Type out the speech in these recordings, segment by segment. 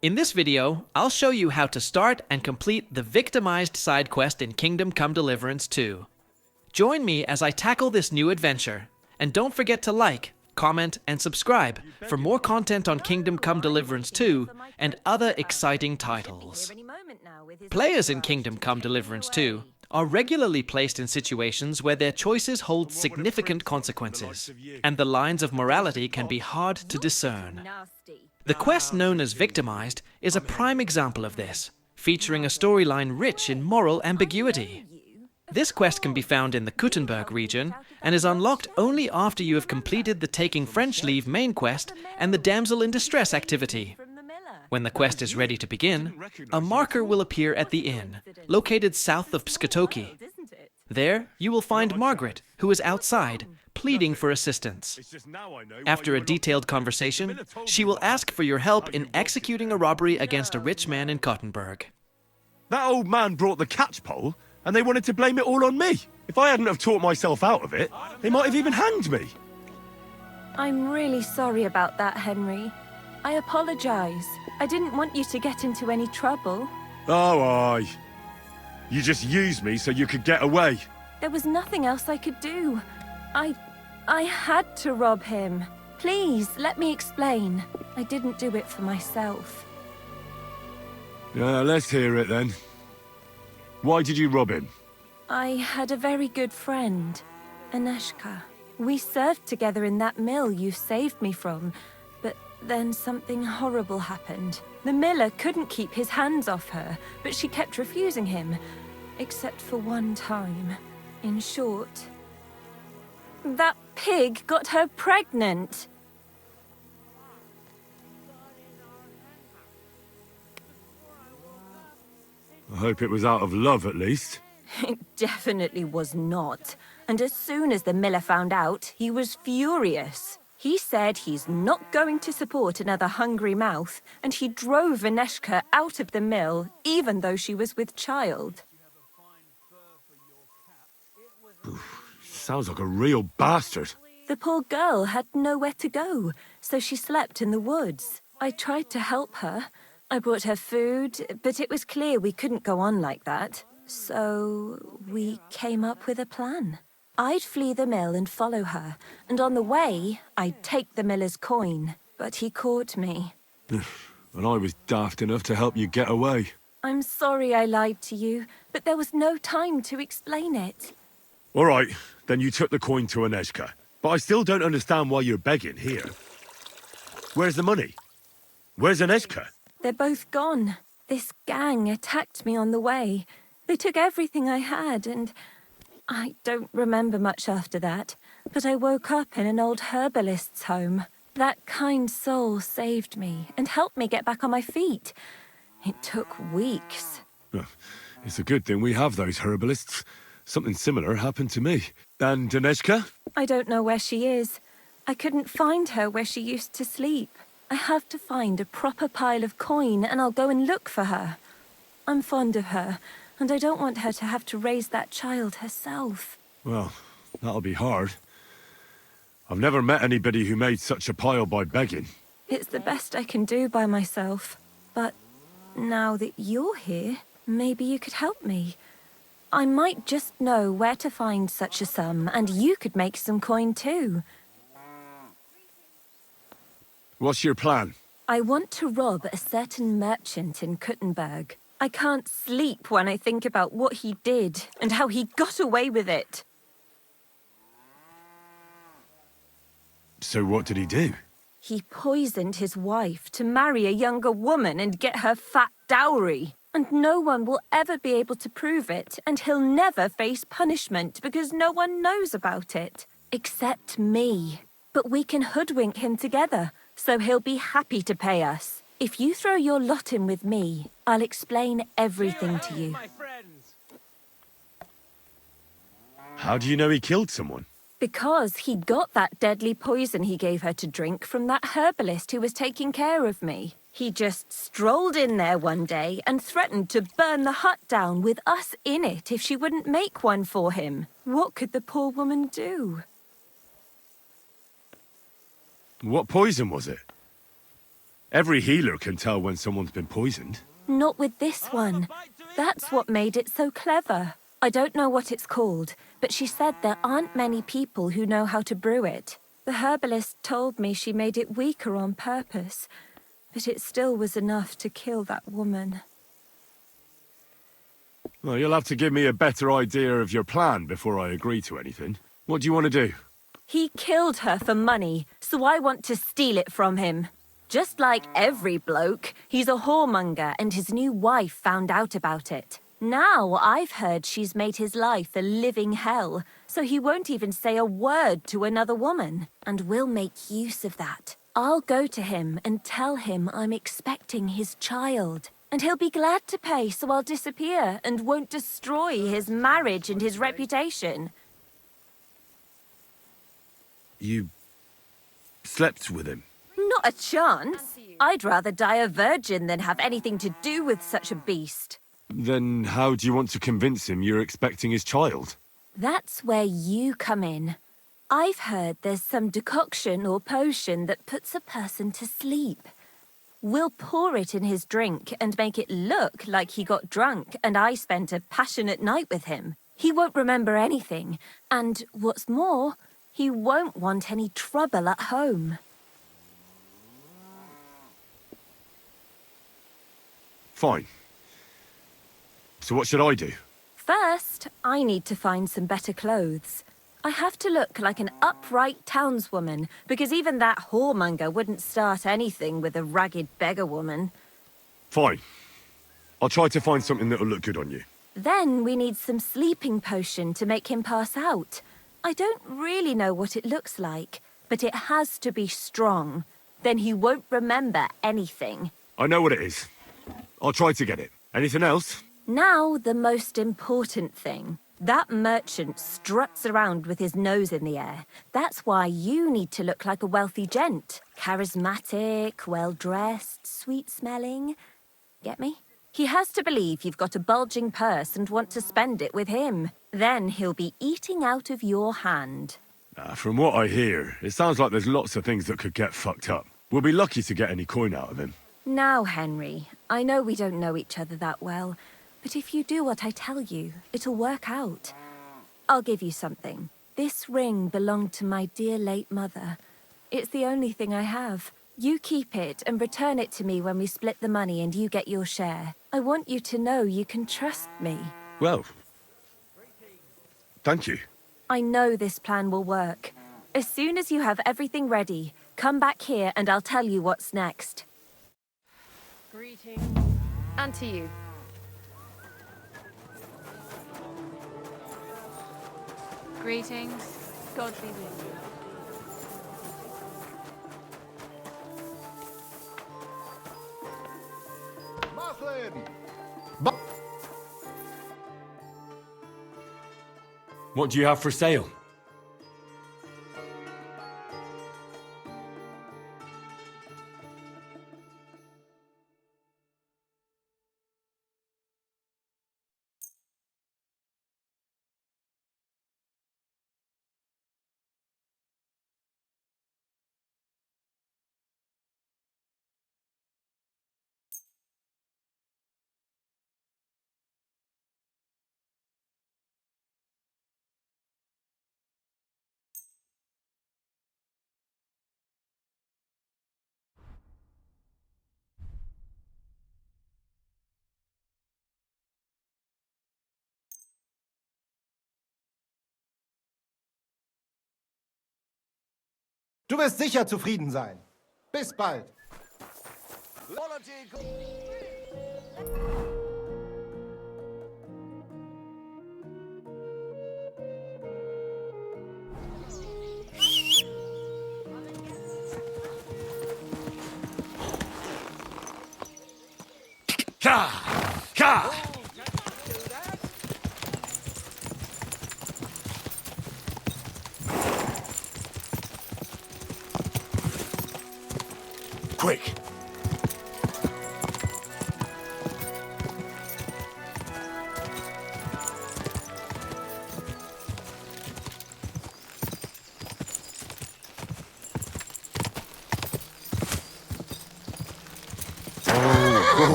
In this video, I'll show you how to start and complete the Victimised side quest in Kingdom Come Deliverance 2. Join me as I tackle this new adventure, and don't forget to like, comment, and subscribe for more content on Kingdom Come Deliverance 2 and other exciting titles. Players in Kingdom Come Deliverance 2 are regularly placed in situations where their choices hold significant consequences, and the lines of morality can be hard to discern. The quest known as Victimised is a prime example of this, featuring a storyline rich in moral ambiguity. This quest can be found in the Kuttenberg region and is unlocked only after you have completed the Taking French Leave main quest and the Damsel In Distress activity. When the quest is ready to begin, a marker will appear at the inn, located south of Pschitoky. There, you will find Margaret, who is outside, pleading for assistance. After a detailed conversation, she will ask for your help in executing a robbery against a rich man in Kuttenberg. That old man brought the catchpole, and they wanted to blame it all on me. If I hadn't have talked myself out of it, they might have even hanged me. I'm really sorry about that, Henry. I apologize. I didn't want you to get into any trouble. Oh, aye. You just used me so you could get away. There was nothing else I could do. I had to rob him. Please, let me explain. I didn't do it for myself. Yeah, let's hear it then. Why did you rob him? I had a very good friend, Agnieszka. We served together in that mill you saved me from, but then something horrible happened. The miller couldn't keep his hands off her, but she kept refusing him, except for one time. In short, that pig got her pregnant. I hope it was out of love, at least. It definitely was not. And as soon as the miller found out, he was furious. He said he's not going to support another hungry mouth, and he drove Agnieszka out of the mill, even though she was with child. Sounds like a real bastard. The poor girl had nowhere to go, so she slept in the woods. I tried to help her. I brought her food, but it was clear we couldn't go on like that. So we came up with a plan. I'd flee the mill and follow her, and on the way, I'd take the miller's coin. But he caught me. And I was daft enough to help you get away. I'm sorry I lied to you, but there was no time to explain it. All right, then you took the coin to Agnieszka. But I still don't understand why you're begging here. Where's the money? Where's Agnieszka? They're both gone. This gang attacked me on the way. They took everything I had, and I don't remember much after that. But I woke up in an old herbalist's home. That kind soul saved me and helped me get back on my feet. It took weeks. It's a good thing we have those herbalists. Something similar happened to me. And Agnieszka? I don't know where she is. I couldn't find her where she used to sleep. I have to find a proper pile of coin and I'll go and look for her. I'm fond of her, and I don't want her to have to raise that child herself. Well, that'll be hard. I've never met anybody who made such a pile by begging. It's the best I can do by myself. But now that you're here, maybe you could help me. I might just know where to find such a sum, and you could make some coin too. What's your plan? I want to rob a certain merchant in Kuttenberg. I can't sleep when I think about what he did and how he got away with it. So what did he do? He poisoned his wife to marry a younger woman and get her fat dowry. And no one will ever be able to prove it, and he'll never face punishment because no one knows about it. Except me. But we can hoodwink him together, so he'll be happy to pay us. If you throw your lot in with me, I'll explain everything to you. How do you know he killed someone? Because he got that deadly poison he gave her to drink from that herbalist who was taking care of me. He just strolled in there one day and threatened to burn the hut down with us in it if she wouldn't make one for him. What could the poor woman do? What poison was it? Every healer can tell when someone's been poisoned. Not with this one. That's what made it so clever. I don't know what it's called, but she said there aren't many people who know how to brew it. The herbalist told me she made it weaker on purpose, but it still was enough to kill that woman. Well, you'll have to give me a better idea of your plan before I agree to anything. What do you want to do? He killed her for money, so I want to steal it from him. Just like every bloke, he's a whoremonger and his new wife found out about it. Now I've heard she's made his life a living hell, so he won't even say a word to another woman. And we'll make use of that. I'll go to him and tell him I'm expecting his child. And he'll be glad to pay, so I'll disappear and won't destroy his marriage and his reputation. You slept with him? Not a chance. I'd rather die a virgin than have anything to do with such a beast. Then how do you want to convince him you're expecting his child? That's where you come in. I've heard there's some decoction or potion that puts a person to sleep. We'll pour it in his drink and make it look like he got drunk and I spent a passionate night with him. He won't remember anything, and what's more, he won't want any trouble at home. Fine. So what should I do? First, I need to find some better clothes. I have to look like an upright townswoman, because even that whoremonger wouldn't start anything with a ragged beggar woman. Fine. I'll try to find something that'll look good on you. Then we need some sleeping potion to make him pass out. I don't really know what it looks like, but it has to be strong. Then he won't remember anything. I know what it is. I'll try to get it. Anything else? Now, the most important thing. That merchant struts around with his nose in the air. That's why you need to look like a wealthy gent. Charismatic, well-dressed, sweet-smelling. Get me? He has to believe you've got a bulging purse and want to spend it with him. Then he'll be eating out of your hand. From what I hear, it sounds like there's lots of things that could get fucked up. We'll be lucky to get any coin out of him. Now, Henry, I know we don't know each other that well, but if you do what I tell you, it'll work out. I'll give you something. This ring belonged to my dear late mother. It's the only thing I have. You keep it and return it to me when we split the money and you get your share. I want you to know you can trust me. Well, thank you. I know this plan will work. As soon as you have everything ready, come back here and I'll tell you what's next. Greetings. And to you. Greetings. God be with you. What do you have for sale? Du wirst sicher zufrieden sein. Bis bald. Ka! Ka! Quick!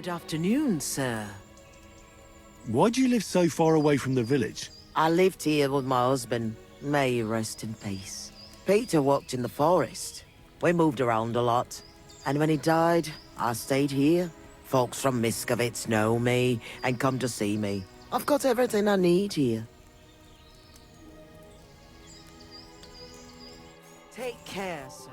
Good afternoon, sir. Why do you live so far away from the village? I lived here with my husband. May he rest in peace. Peter worked in the forest. We moved around a lot. And when he died, I stayed here. Folks from Miskovitz know me and come to see me. I've got everything I need here. Take care, sir.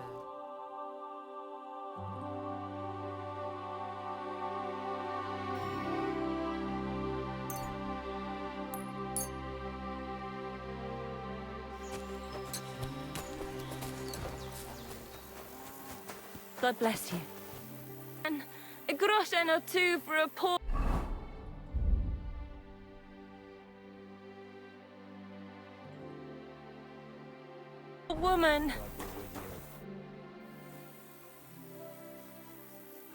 God bless you. And a groschen or two for a poor woman.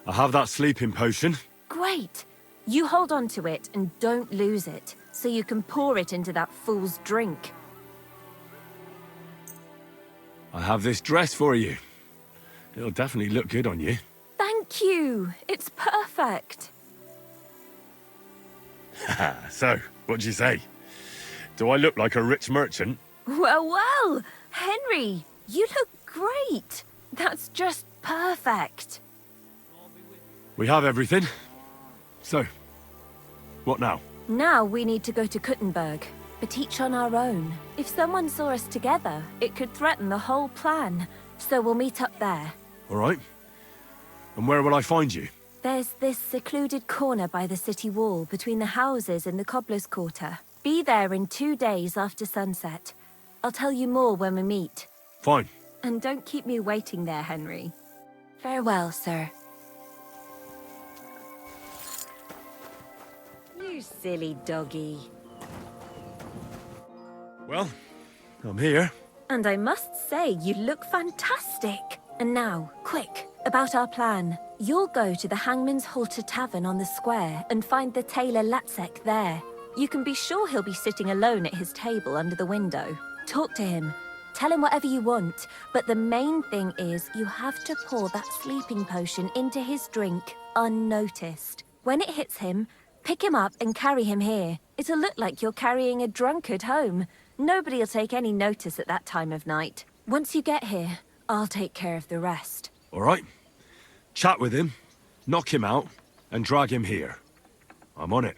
I have that sleeping potion. Great. You hold on to it and don't lose it, so you can pour it into that fool's drink. I have this dress for you. It'll definitely look good on you. Thank you. It's perfect. So, what do you say? Do I look like a rich merchant? Well, well. Henry, you look great. That's just perfect. We have everything. So, what now? Now we need to go to Kuttenberg, but each on our own. If someone saw us together, it could threaten the whole plan. So we'll meet up there. All right. And where will I find you? There's this secluded corner by the city wall between the houses in the Cobbler's Quarter. Be there in 2 days after sunset. I'll tell you more when we meet. Fine. And don't keep me waiting there, Henry. Farewell, sir. You silly doggy. Well, I'm here. And I must say, you look fantastic. And now, quick, about our plan. You'll go to the Hangman's Halter Tavern on the square and find the tailor Latsek there. You can be sure he'll be sitting alone at his table under the window. Talk to him. Tell him whatever you want. But the main thing is you have to pour that sleeping potion into his drink unnoticed. When it hits him, pick him up and carry him here. It'll look like you're carrying a drunkard home. Nobody'll take any notice at that time of night. Once you get here, I'll take care of the rest. All right. Chat with him, knock him out, and drag him here. I'm on it.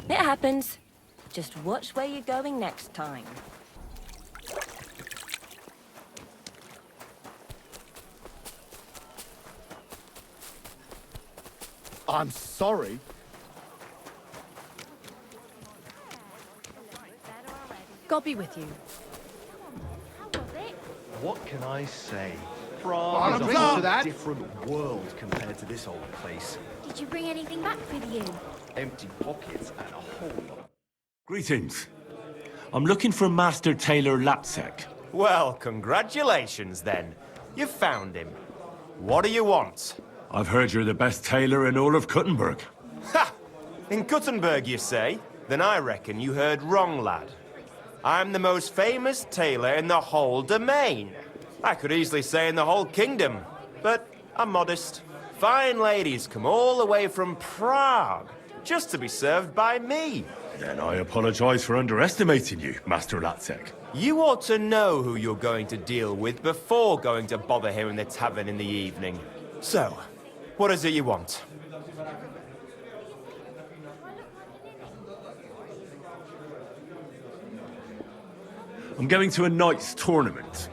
It happens. Just watch where you're going next time. I'm sorry. God be with you. What can I say? Prague I'm is a into whole that. different world compared to this old place. Did you bring anything back with you? Empty pockets and a whole lot. Greetings. I'm looking for Master Tailor Latsek. Well, congratulations then. You found him. What do you want? I've heard you're the best tailor in all of Kuttenberg. Ha! In Kuttenberg, you say? Then I reckon you heard wrong, lad. I'm the most famous tailor in the whole domain. I could easily say in the whole kingdom, but I'm modest. Fine ladies come all the way from Prague just to be served by me. Then I apologize for underestimating you, Master Latsek. You ought to know who you're going to deal with before going to bother him in the tavern in the evening. So, what is it you want? I'm going to a knight's tournament,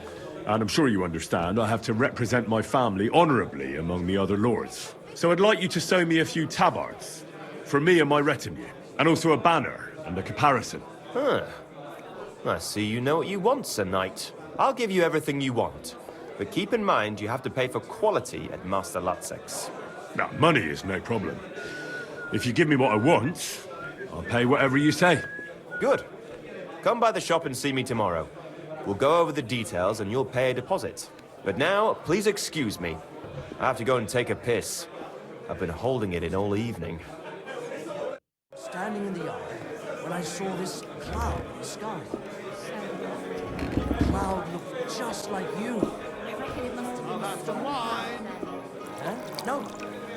and I'm sure you understand I have to represent my family honorably among the other lords. So I'd like you to sew me a few tabards, for me and my retinue, and also a banner and a caparison. Huh. I see you know what you want, Sir Knight. I'll give you everything you want. But keep in mind you have to pay for quality at Master Latsek's. Now, money is no problem. If you give me what I want, I'll pay whatever you say. Good. Come by the shop and see me tomorrow. We'll go over the details and you'll pay a deposit. But now, please excuse me. I have to go and take a piss. I've been holding it in all evening. Standing in the yard, when I saw this cloud in the sky. The cloud looked just like you. I reckon it must have been I'll have some wine. Eh? No,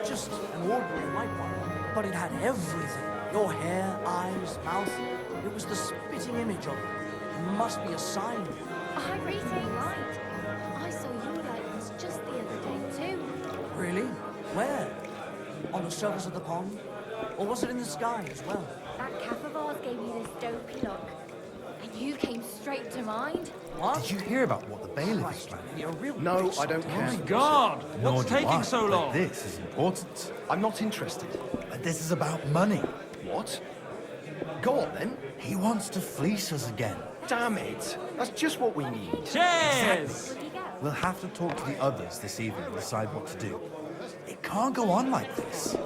just an ordinary white one. But it had everything. Your hair, eyes, mouth. It was the spitting image of it. It must be a sign. Oh, greetings. Right. I saw you like this just the other day too. Really? Where? On the surface of the pond? Or was it in the sky as well? That calf of ours gave me this dopey look. And you came straight to mind. What? Did you hear about what the bailiff is planning? You're a real No, big I don't sod. care. God! Nor What's do taking I, so but long? This is important. I'm not interested. But this is about money. What? Go on then. He wants to fleece us again. Damn it. That's just what we need. Cheers! Where'd you go? We'll have to talk to the others this evening and decide what to do. It can't go on like this.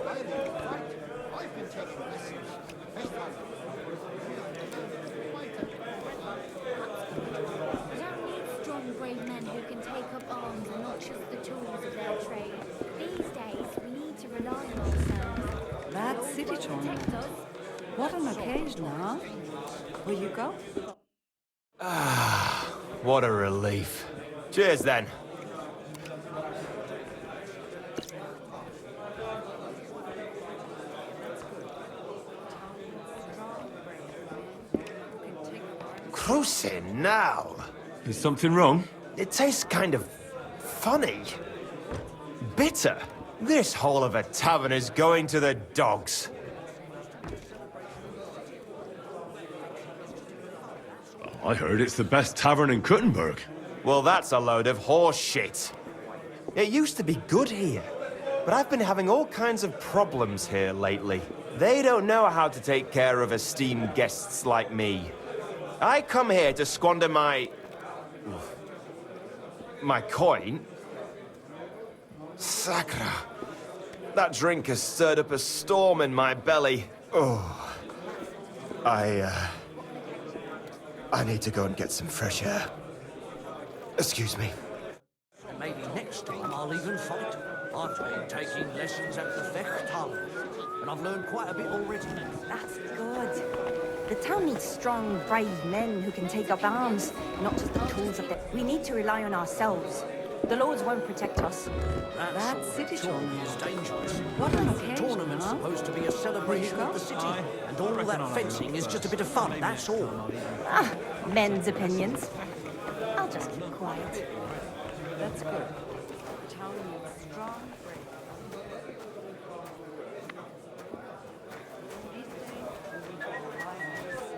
We don't need strong, brave men who can take up arms and not just the tools of their trade. These days, we need to rely on ourselves. That city tournament. Protect us. What an occasion, huh? Will you go? What a relief. Cheers then. Cruising now. Is something wrong? It tastes kind of funny. Bitter. This whole of a tavern is going to the dogs. I heard it's the best tavern in Kuttenberg. Well, that's a load of horse shit. It used to be good here, but I've been having all kinds of problems here lately. They don't know how to take care of esteemed guests like me. I come here to squander my coin. Sacra. That drink has stirred up a storm in my belly. Oh. I need to go and get some fresh air. Excuse me. Maybe next time I'll even fight. I've been taking lessons at the Fechtal, and I've learned quite a bit already. That's good. The town needs strong, brave men who can take up arms, not just the tools of the... We need to rely on ourselves. The lords won't protect us. That city tournament is dangerous. What an The occasion, tournament's huh? supposed to be a celebration of the city, and all that fencing is just a bit of fun, that's all. Ah, men's opinions. I'll just keep quiet. That's good. The town needs strong, brave. These days, we need to rely on ourselves.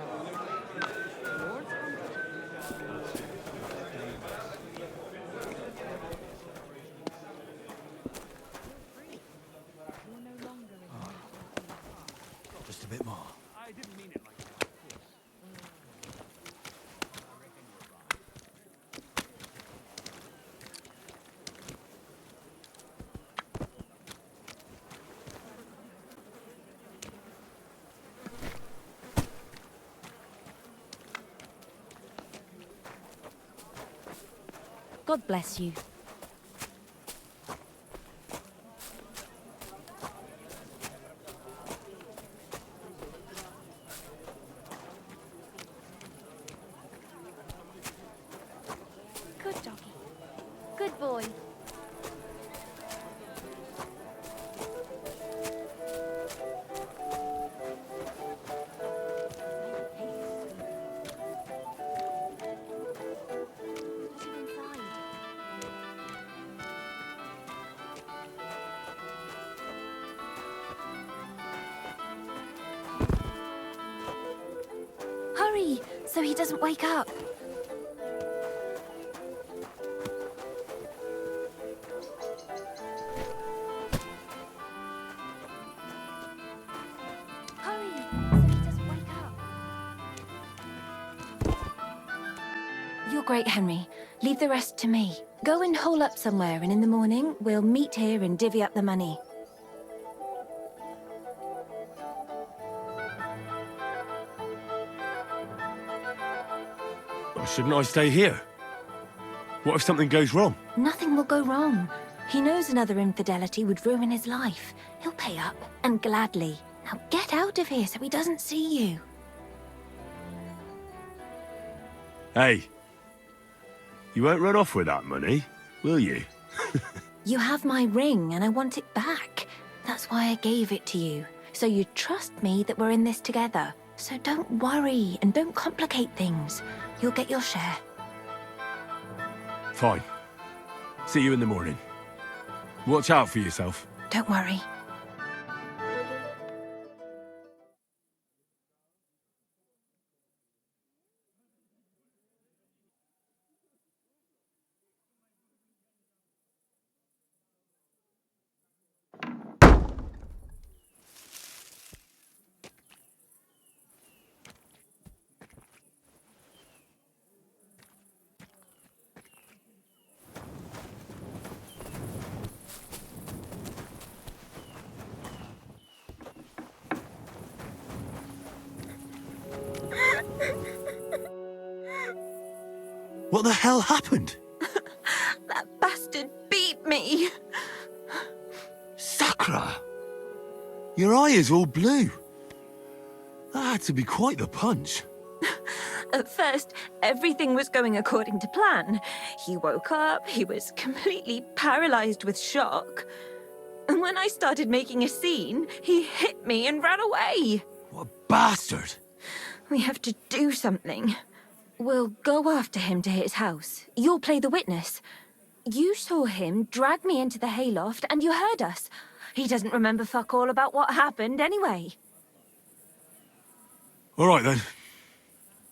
Lords Just a bit more. I didn't mean it like that. God bless you. Good doggy. Good boy. What's inside? Hurry, so he doesn't wake up. Hurry, so he doesn't wake up. You're great, Henry. Leave the rest to me. Go and hole up somewhere, and in the morning, we'll meet here and divvy up the money. Or shouldn't I stay here? What if something goes wrong? Nothing will go wrong. He knows another infidelity would ruin his life. He'll pay up, and gladly. Now get out of here so he doesn't see you. Hey, you won't run off with that money, will you? You have my ring, and I want it back. That's why I gave it to you. So you trust me that we're in this together. So don't worry, and don't complicate things. You'll get your share. Fine. See you in the morning. Watch out for yourself. Don't worry. What the hell happened? That bastard beat me. Sakra! Your eye is all blue. That had to be quite the punch. At first, everything was going according to plan. He woke up, he was completely paralyzed with shock. And when I started making a scene, he hit me and ran away. What a bastard! We have to do something. We'll go after him to his house. You'll play the witness. You saw him drag me into the hayloft and you heard us. He doesn't remember fuck all about what happened anyway. All right then.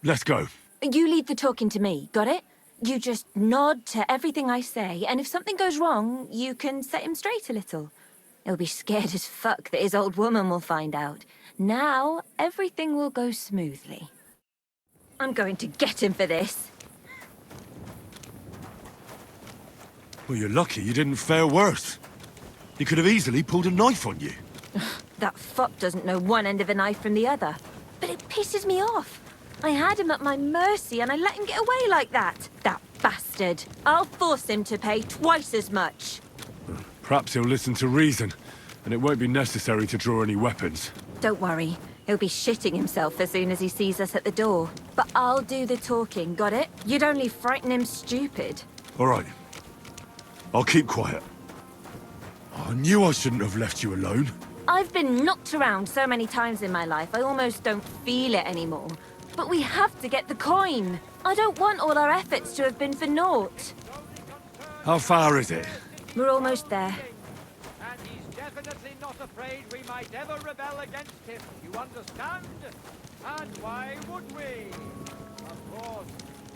Let's go. You leave the talking to me, got it? You just nod to everything I say, and if something goes wrong, you can set him straight a little. He'll be scared as fuck that his old woman will find out. Now, everything will go smoothly. I'm going to get him for this. Well, you're lucky you didn't fare worse. He could have easily pulled a knife on you. That fuck doesn't know one end of a knife from the other. But it pisses me off. I had him at my mercy and I let him get away like that. That bastard. I'll force him to pay twice as much. Perhaps he'll listen to reason, and it won't be necessary to draw any weapons. Don't worry. He'll be shitting himself as soon as he sees us at the door. But I'll do the talking, got it? You'd only frighten him stupid. All right. I'll keep quiet. I knew I shouldn't have left you alone. I've been knocked around so many times in my life, I almost don't feel it anymore. But we have to get the coin. I don't want all our efforts to have been for naught. How far is it? We're almost there. And he's definitely not afraid we might ever rebel against him. You understand? And why would we? Of course,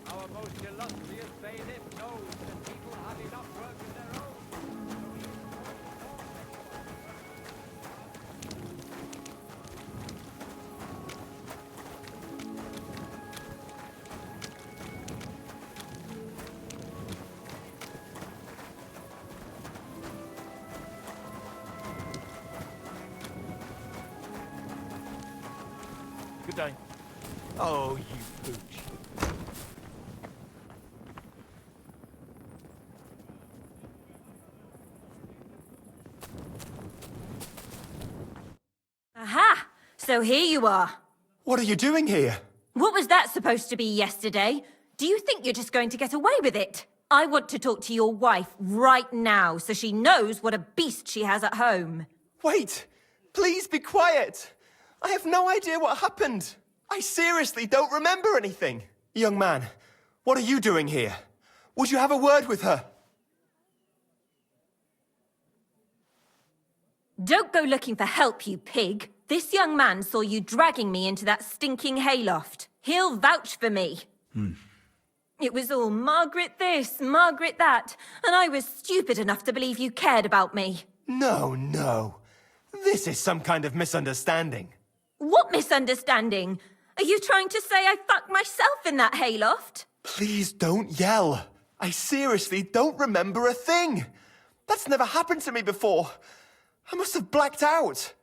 our most illustrious bailiff knows that people have enough work of their own. Good day. Oh, you pooch. Aha! So here you are. What are you doing here? What was that supposed to be yesterday? Do you think you're just going to get away with it? I want to talk to your wife right now so she knows what a beast she has at home. Wait! Please be quiet! I have no idea what happened. I seriously don't remember anything. Young man, what are you doing here? Would you have a word with her? Don't go looking for help, you pig. This young man saw you dragging me into that stinking hayloft. He'll vouch for me. It was all Margaret this, Margaret that, and I was stupid enough to believe you cared about me. No. This is some kind of misunderstanding. What misunderstanding? Are you trying to say I fucked myself in that hayloft? Please don't yell. I seriously don't remember a thing. That's never happened to me before. I must have blacked out.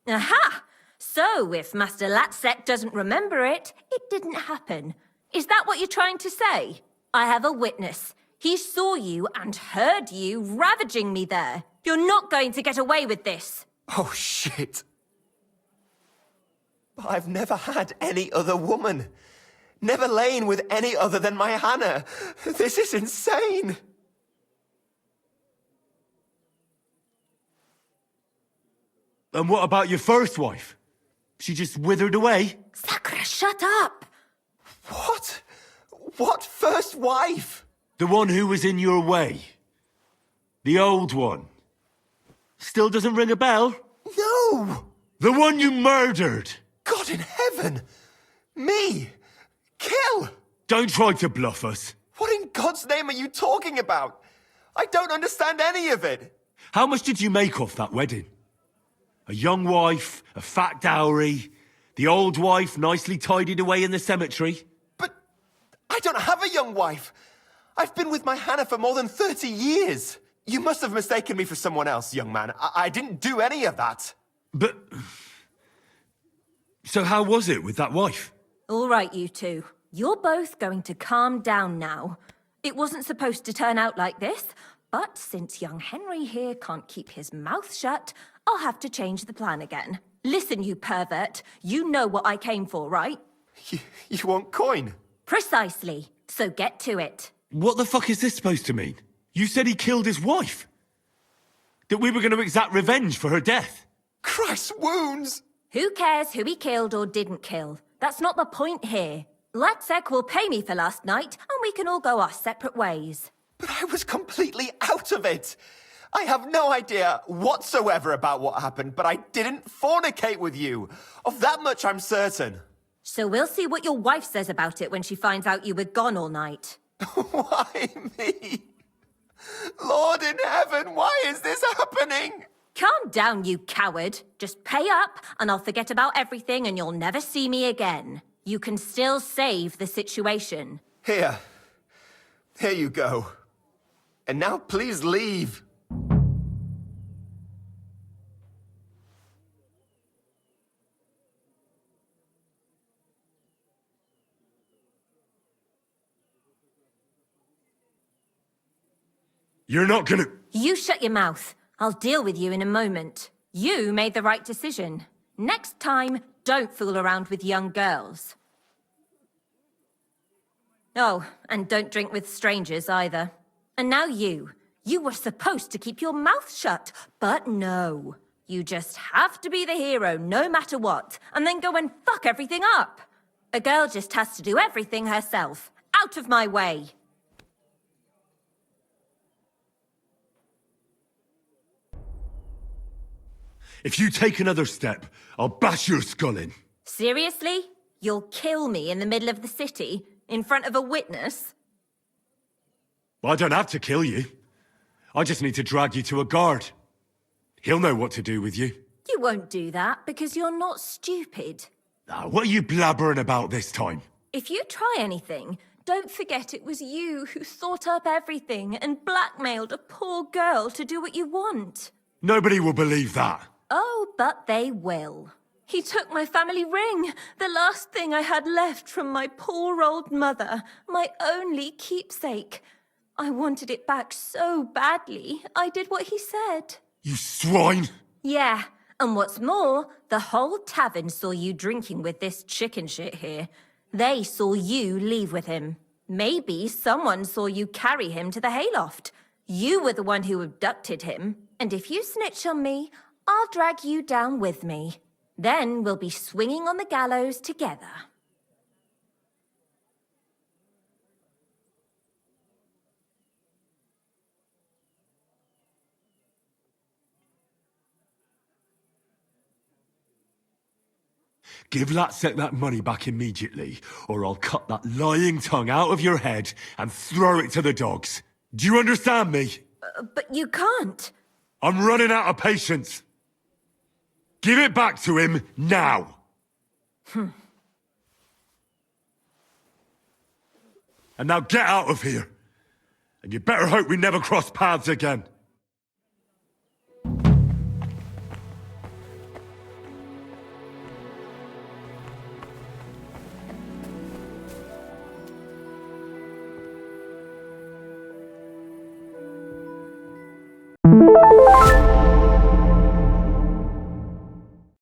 Aha! So, if Master Latsek doesn't remember it, it didn't happen. Is that what you're trying to say? I have a witness. He saw you and heard you ravaging me there. You're not going to get away with this. Oh, shit. I've never had any other woman. Never lain with any other than my Hannah. This is insane. And what about your first wife? She just withered away? Sakra, shut up! What? What first wife? The one who was in your way. The old one. Still doesn't ring a bell? No! The one you murdered! God in heaven! Me! Kill! Don't try to bluff us. What in God's name are you talking about? I don't understand any of it. How much did you make off that wedding? A young wife, a fat dowry, the old wife nicely tidied away in the cemetery. But I don't have a young wife. I've been with my Hannah for more than 30 years. You must have mistaken me for someone else, young man. I didn't do any of that. But... So how was it with that wife? All right, you two. You're both going to calm down now. It wasn't supposed to turn out like this, but since young Henry here can't keep his mouth shut, I'll have to change the plan again. Listen, you pervert. You know what I came for, right? You want coin? Precisely. So get to it. What the fuck is this supposed to mean? You said he killed his wife. That we were going to exact revenge for her death. Christ's wounds! Who cares who he killed or didn't kill? That's not the point here. Latsek will pay me for last night, and we can all go our separate ways. But I was completely out of it. I have no idea whatsoever about what happened, but I didn't fornicate with you. Of that much I'm certain. So we'll see what your wife says about it when she finds out you were gone all night. Why me? Lord in heaven, why is this happening? Calm down, you coward. Just pay up, and I'll forget about everything, and you'll never see me again. You can still save the situation. Here. Here you go. And now please leave. You're not gonna... You shut your mouth. I'll deal with you in a moment. You made the right decision. Next time, don't fool around with young girls. Oh, and don't drink with strangers either. And now you. You were supposed to keep your mouth shut, but no. You just have to be the hero no matter what, and then go and fuck everything up. A girl just has to do everything herself. Out of my way. If you take another step, I'll bash your skull in. Seriously? You'll kill me in the middle of the city, in front of a witness? I don't have to kill you. I just need to drag you to a guard. He'll know what to do with you. You won't do that because you're not stupid. What are you blabbering about this time? If you try anything, don't forget it was you who thought up everything and blackmailed a poor girl to do what you want. Nobody will believe that. Oh, but they will. He took my family ring, the last thing I had left from my poor old mother, my only keepsake. I wanted it back so badly, I did what he said. You swine! Yeah, and what's more, the whole tavern saw you drinking with this chicken shit here. They saw you leave with him. Maybe someone saw you carry him to the hayloft. You were the one who abducted him, and if you snitch on me, I'll drag you down with me. Then we'll be swinging on the gallows together. Give Latsek that money back immediately, or I'll cut that lying tongue out of your head and throw it to the dogs. Do you understand me? But you can't. I'm running out of patience. Give it back to him now. And now get out of here. And you better hope we never cross paths again.